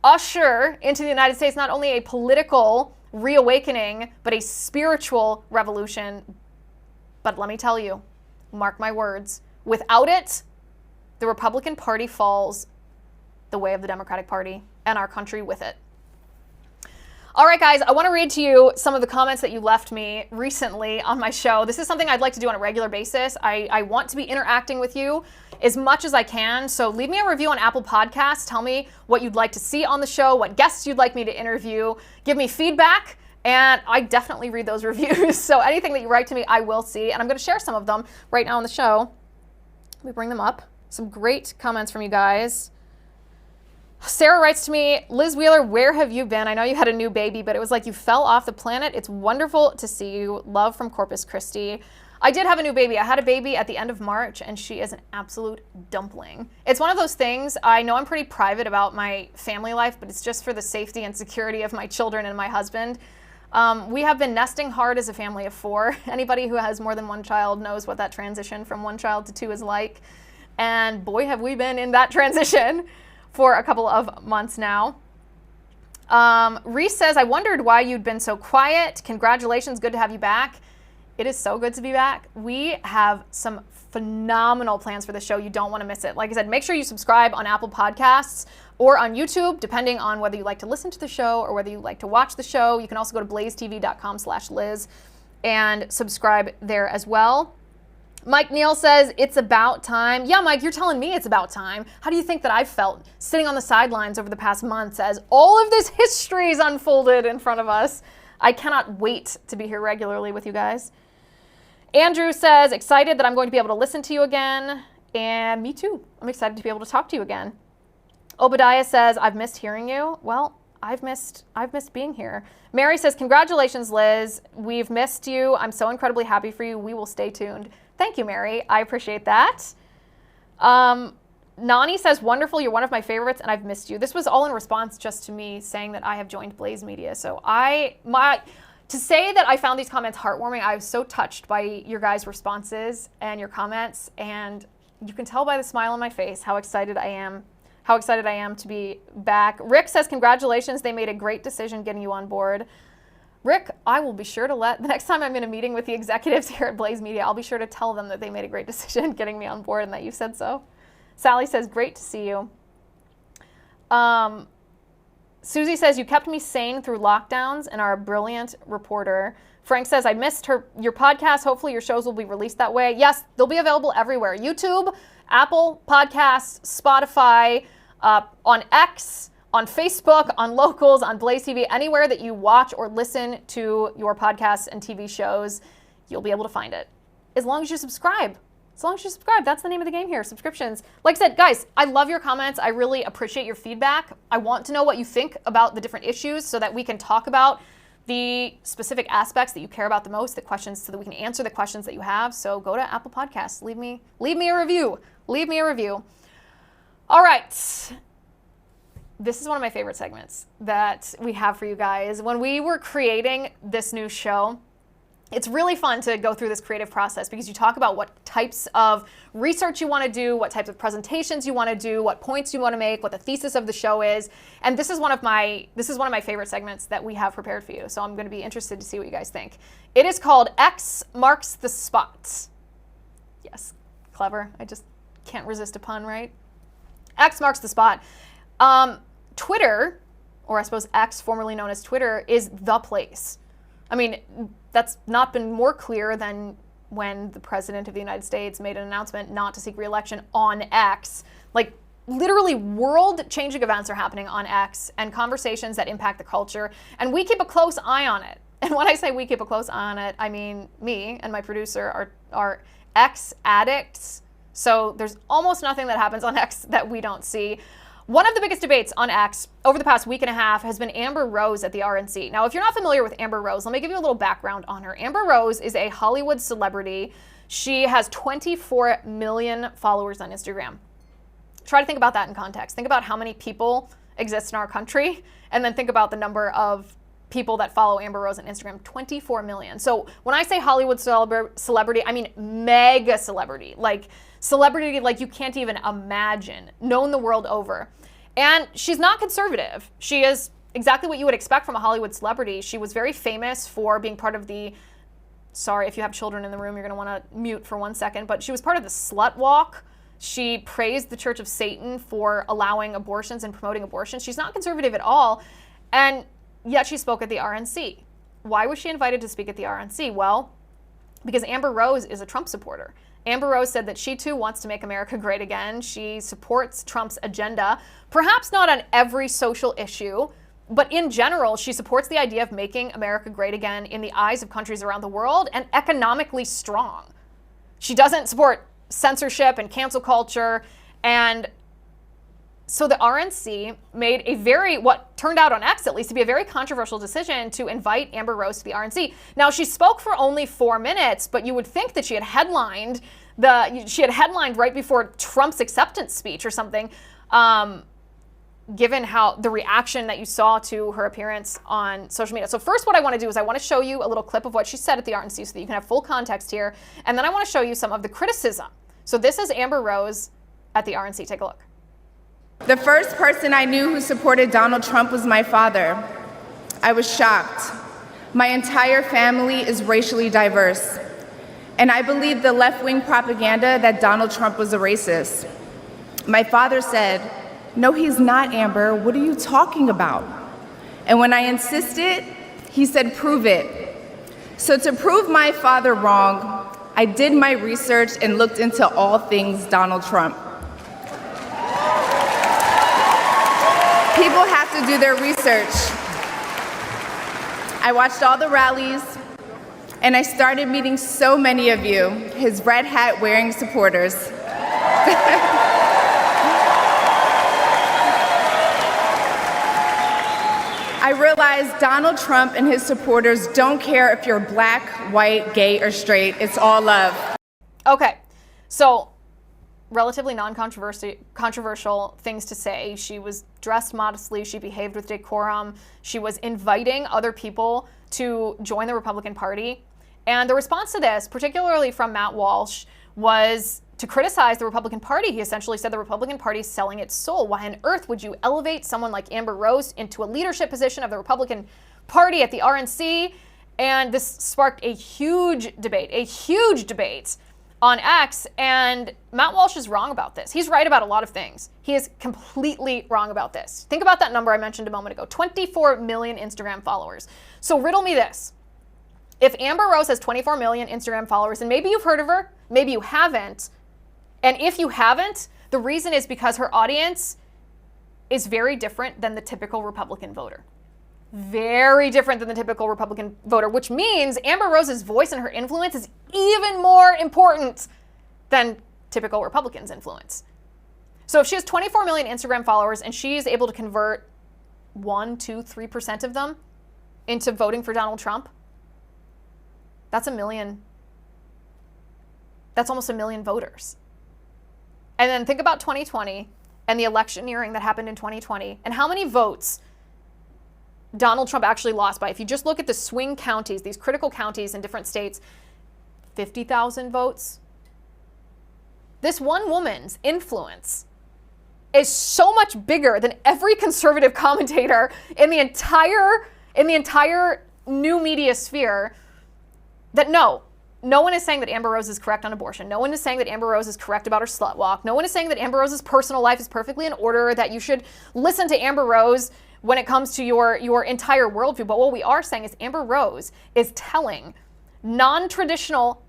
usher into the United States not only a political reawakening, but a spiritual revolution. But let me tell you, mark my words, without it, the Republican Party falls the way of the Democratic Party, and our country with it. All right, guys, I want to read to you some of the comments that you left me recently on my show. This is something I'd like to do on a regular basis. I want to be interacting with you as much as I can. So leave me a review on Apple Podcasts. Tell me what you'd like to see on the show, what guests you'd like me to interview. Give me feedback, and I definitely read those reviews. So anything that you write to me, I will see, and I'm going to share some of them right now on the show. Let me bring them up. Some great comments from you guys. Sarah writes to me, "Liz Wheeler, where have you been? I know you had a new baby, but it was like you fell off the planet. It's wonderful to see you. Love from Corpus Christi." I did have a new baby. I had a baby at the end of March, and she is an absolute dumpling. It's one of those things, I know I'm pretty private about my family life, but it's just for the safety and security of my children and my husband. We have been nesting hard as a family of 4. Anybody who has more than one child knows what that transition from 1 child to 2 is like. And boy, have we been in that transition for a couple of months now. Reese says, "I wondered why you'd been so quiet. Congratulations, good to have you back." It is so good to be back. We have some phenomenal plans for the show. You don't want to miss it. Like I said, make sure you subscribe on Apple Podcasts or on YouTube, depending on whether you like to listen to the show or whether you like to watch the show. You can also go to blazetv.com/Liz and subscribe there as well. Mike Neal says, "It's about time." Yeah, Mike, you're telling me it's about time. How do you think that I've felt sitting on the sidelines over the past months as all of this history is unfolded in front of us? I cannot wait to be here regularly with you guys. Andrew says, "Excited that I'm going to be able to listen to you again." And me too. I'm excited to be able to talk to you again. Obadiah says, "I've missed hearing you." Well, I've missed being here. Mary says, "Congratulations, Liz. We've missed you. I'm so incredibly happy for you. We will stay tuned." Thank you, Mary. I appreciate that. Nani says, "Wonderful. You're one of my favorites, and I've missed you." This was all in response just to me saying that I have joined Blaze Media. So to say that I found these comments heartwarming, I was so touched by your guys' responses and your comments, and you can tell by the smile on my face how excited I am. How excited I am to be back. Rick says, "Congratulations. They made a great decision getting you on board." Rick, I will be sure to the next time I'm in a meeting with the executives here at Blaze Media, I'll be sure to tell them that they made a great decision getting me on board and that you said so. Sally says, "Great to see you." Susie says, "You kept me sane through lockdowns and are a brilliant reporter." Frank says, "I missed your podcast. Hopefully your shows will be released that way." Yes, they'll be available everywhere. YouTube, Apple Podcasts, Spotify, on X, on Facebook, on Locals, on Blaze TV, anywhere that you watch or listen to your podcasts and TV shows, you'll be able to find it. As long as you subscribe. As long as you subscribe, that's the name of the game here, subscriptions. Like I said, guys, I love your comments. I really appreciate your feedback. I want to know what you think about the different issues so that we can talk about the specific aspects that you care about the most, the questions, so that we can answer the questions that you have. So go to Apple Podcasts, leave me a review. Leave me a review. All right. This is one of my favorite segments that we have for you guys. When we were creating this new show, it's really fun to go through this creative process because you talk about what types of research you want to do, what types of presentations you want to do, what points you want to make, what the thesis of the show is. And this is one of my favorite segments that we have prepared for you. So I'm going to be interested to see what you guys think. It is called X Marks the Spot. Yes, clever. I just can't resist a pun, right? X marks the spot. Twitter, or I suppose X, formerly known as Twitter, is the place. I mean, that's not been more clear than when the President of the United States made an announcement not to seek re-election on X. Like, literally world-changing events are happening on X and conversations that impact the culture, and we keep a close eye on it. And when I say we keep a close eye on it, I mean me and my producer are X addicts. So there's almost nothing that happens on X that we don't see. One of the biggest debates on X over the past week and a half has been Amber Rose at the RNC. Now, if you're not familiar with Amber Rose, let me give you a little background on her. Amber Rose is a Hollywood celebrity. She has 24 million followers on Instagram. Try to think about that in context. Think about how many people exist in our country, and then think about the number of people that follow Amber Rose on Instagram, 24 million. So when I say Hollywood celebrity, I mean mega celebrity, like celebrity like you can't even imagine, known the world over. And she's not conservative. She is exactly what you would expect from a Hollywood celebrity. She was very famous for being part of the, sorry, if you have children in the room, you're gonna wanna mute for 1 second, but she was part of the slut walk. She praised the Church of Satan for allowing abortions and promoting abortions. She's not conservative at all. And yet she spoke at the RNC. Why was she invited to speak at the RNC? Well, because Amber Rose is a Trump supporter. Amber Rose said that she too wants to make America great again. She supports Trump's agenda, perhaps not on every social issue, but in general, she supports the idea of making America great again in the eyes of countries around the world and economically strong. She doesn't support censorship and cancel culture, and so the RNC made a what turned out on X at least to be a very controversial decision to invite Amber Rose to the RNC. Now, she spoke for only 4 minutes, but you would think that she had headlined right before Trump's acceptance speech or something, given how the reaction that you saw to her appearance on social media. So first, what I want to do is I want to show you a little clip of what she said at the RNC so that you can have full context here, and then I want to show you some of the criticism. So this is Amber Rose at the RNC. Take a look. The first person I knew who supported Donald Trump was my father. I was shocked. My entire family is racially diverse, and I believed the left-wing propaganda that Donald Trump was a racist. My father said, "No, he's not, Amber. What are you talking about?" And when I insisted, he said, "Prove it." So to prove my father wrong, I did my research and looked into all things Donald Trump. People have to do their research. I watched all the rallies, and I started meeting so many of you, his red hat wearing supporters. I realized Donald Trump and his supporters don't care if you're black, white, gay, or straight. It's all love. Okay, so relatively non-controversial things to say. She was dressed modestly, she behaved with decorum, she was inviting other people to join the Republican Party. And the response to this, particularly from Matt Walsh, was to criticize the Republican Party. He essentially said the Republican Party is selling its soul. Why on earth would you elevate someone like Amber Rose into a leadership position of the Republican Party at the RNC? And this sparked a huge debate on X, and Matt Walsh is wrong about this. He's right about a lot of things. He is completely wrong about this. Think about that number I mentioned a moment ago, 24 million Instagram followers. So riddle me this. If Amber Rose has 24 million Instagram followers, and maybe you've heard of her, maybe you haven't, and if you haven't, the reason is because her audience is very different than the typical Republican voter. Very different than the typical Republican voter, which means Amber Rose's voice and her influence is even more important than typical Republicans' influence. So if she has 24 million Instagram followers and she's able to convert 1, 2, 3% of them into voting for Donald Trump, that's a million. That's almost a million voters. And then think about 2020 and the electioneering that happened in 2020 and how many votes Donald Trump actually lost by, if you just look at the swing counties, these critical counties in different states, 50,000 votes. This one woman's influence is so much bigger than every conservative commentator in the entire new media sphere that no one is saying that Amber Rose is correct on abortion. No one is saying that Amber Rose is correct about her slut walk. No one is saying that Amber Rose's personal life is perfectly in order, that you should listen to Amber Rose when it comes to your entire worldview. But what we are saying is Amber Rose is telling non-traditional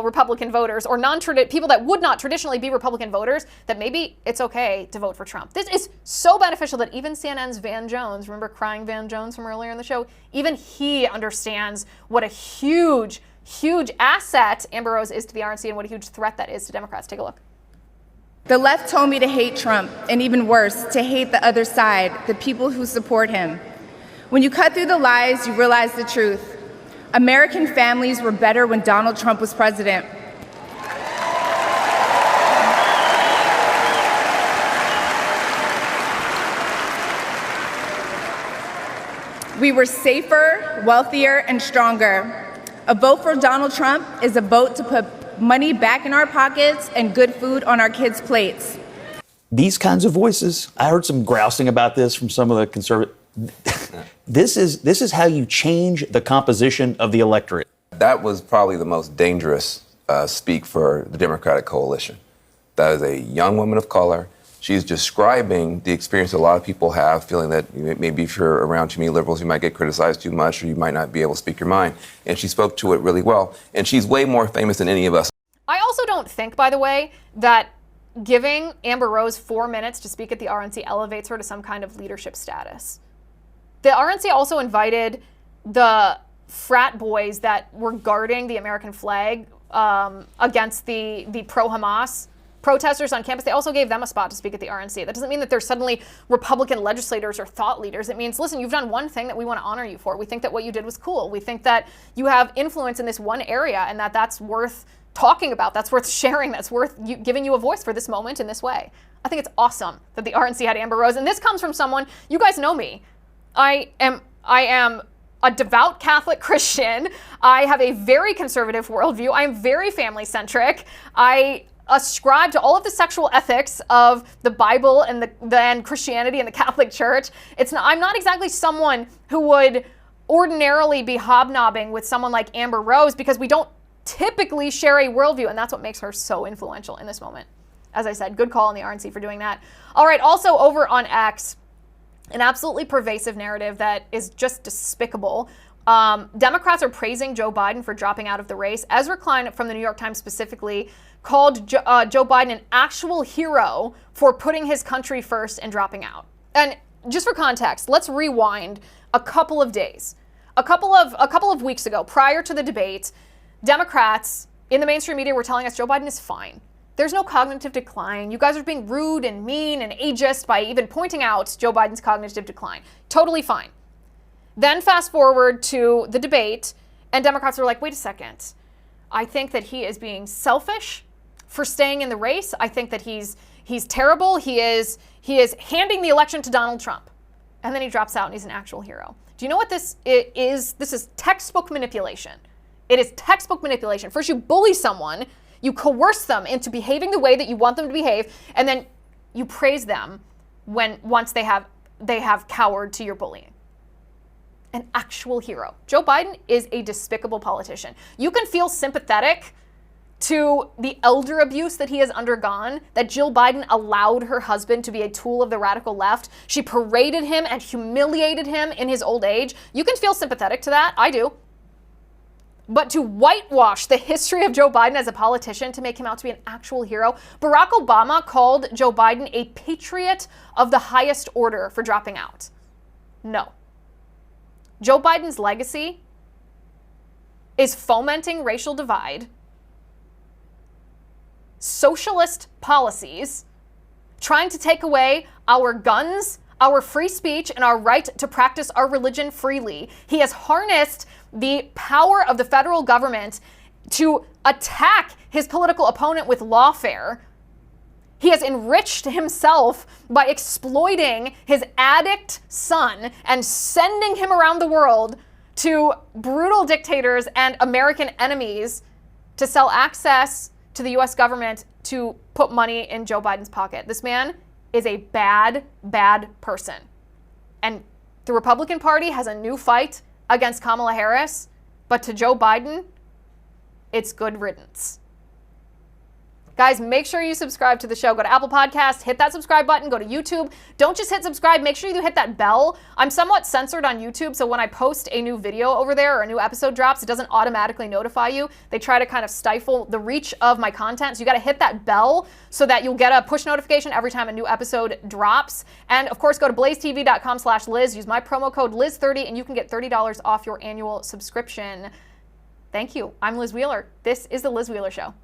Republican voters, or people that would not traditionally be Republican voters, that maybe it's okay to vote for Trump. This is so beneficial that even CNN's Van Jones, remember crying Van Jones from earlier in the show, even he understands what a huge, huge asset Amber Rose is to the RNC and what a huge threat that is to Democrats. Take a look. The left told me to hate Trump, and even worse, to hate the other side, the people who support him. When you cut through the lies, you realize the truth. American families were better when Donald Trump was president. We were safer, wealthier, and stronger. A vote for Donald Trump is a vote to put money back in our pockets and good food on our kids' plates. These kinds of voices, I heard some grousing about this from some of the conservative. This is how you change the composition of the electorate. That was probably the most dangerous speak for the Democratic coalition. That is a young woman of color. She's describing the experience a lot of people have, feeling that maybe if you're around too many liberals, you might get criticized too much, or you might not be able to speak your mind. And she spoke to it really well. And she's way more famous than any of us. I also don't think, by the way, that giving Amber Rose 4 minutes to speak at the RNC elevates her to some kind of leadership status. The RNC also invited the frat boys that were guarding the American flag against the pro-Hamas protesters on campus. They also gave them a spot to speak at the RNC. That doesn't mean that they're suddenly Republican legislators or thought leaders. It means, listen, you've done one thing that we want to honor you for. We think that what you did was cool. We think that you have influence in this one area and that's worth talking about. That's worth sharing. That's worth giving you a voice for this moment in this way. I think it's awesome that the RNC had Amber Rose. And this comes from someone, you guys know me. I am a devout Catholic Christian. I have a very conservative worldview. I am very family-centric. I ascribe to all of the sexual ethics of the Bible and and Christianity and the Catholic Church. I'm not exactly someone who would ordinarily be hobnobbing with someone like Amber Rose, because we don't typically share a worldview, and that's what makes her so influential in this moment. As I said, good call on the RNC for doing that. All right, also over on X, an absolutely pervasive narrative that is just despicable. Democrats are praising Joe Biden for dropping out of the race. Ezra Klein from the New York Times specifically called Joe Biden an actual hero for putting his country first and dropping out. And just for context, let's rewind a couple of days. A couple of weeks ago, prior to the debate, Democrats in the mainstream media were telling us Joe Biden is fine. There's no cognitive decline. You guys are being rude and mean and ageist by even pointing out Joe Biden's cognitive decline. Totally fine. Then fast forward to the debate, and Democrats are like, wait a second. I think that he is being selfish for staying in the race. I think that he's terrible. He is handing the election to Donald Trump. And then he drops out and he's an actual hero. Do you know what this is? This is textbook manipulation. It is textbook manipulation. First, you bully someone, you coerce them into behaving the way that you want them to behave, and then you praise them once they have cowered to your bullying. An actual hero. Joe Biden is a despicable politician. You can feel sympathetic to the elder abuse that he has undergone, that Jill Biden allowed her husband to be a tool of the radical left. She paraded him and humiliated him in his old age. You can feel sympathetic to that. I do. But to whitewash the history of Joe Biden as a politician, to make him out to be an actual hero, Barack Obama called Joe Biden a patriot of the highest order for dropping out. No. Joe Biden's legacy is fomenting racial divide, socialist policies, trying to take away our guns, our free speech, and our right to practice our religion freely. He has harnessed the power of the federal government to attack his political opponent with lawfare. He has enriched himself by exploiting his addict son and sending him around the world to brutal dictators and American enemies to sell access to the US government to put money in Joe Biden's pocket. This man is a bad, bad person. And the Republican Party has a new fight against Kamala Harris, but to Joe Biden, it's good riddance. Guys, make sure you subscribe to the show. Go to Apple Podcasts, hit that subscribe button, go to YouTube. Don't just hit subscribe, make sure you hit that bell. I'm somewhat censored on YouTube, so when I post a new video over there or a new episode drops, it doesn't automatically notify you. They try to kind of stifle the reach of my content, so you gotta hit that bell so that you'll get a push notification every time a new episode drops. And of course, go to blazetv.com/Liz, use my promo code Liz30, and you can get $30 off your annual subscription. Thank you. I'm Liz Wheeler. This is The Liz Wheeler Show.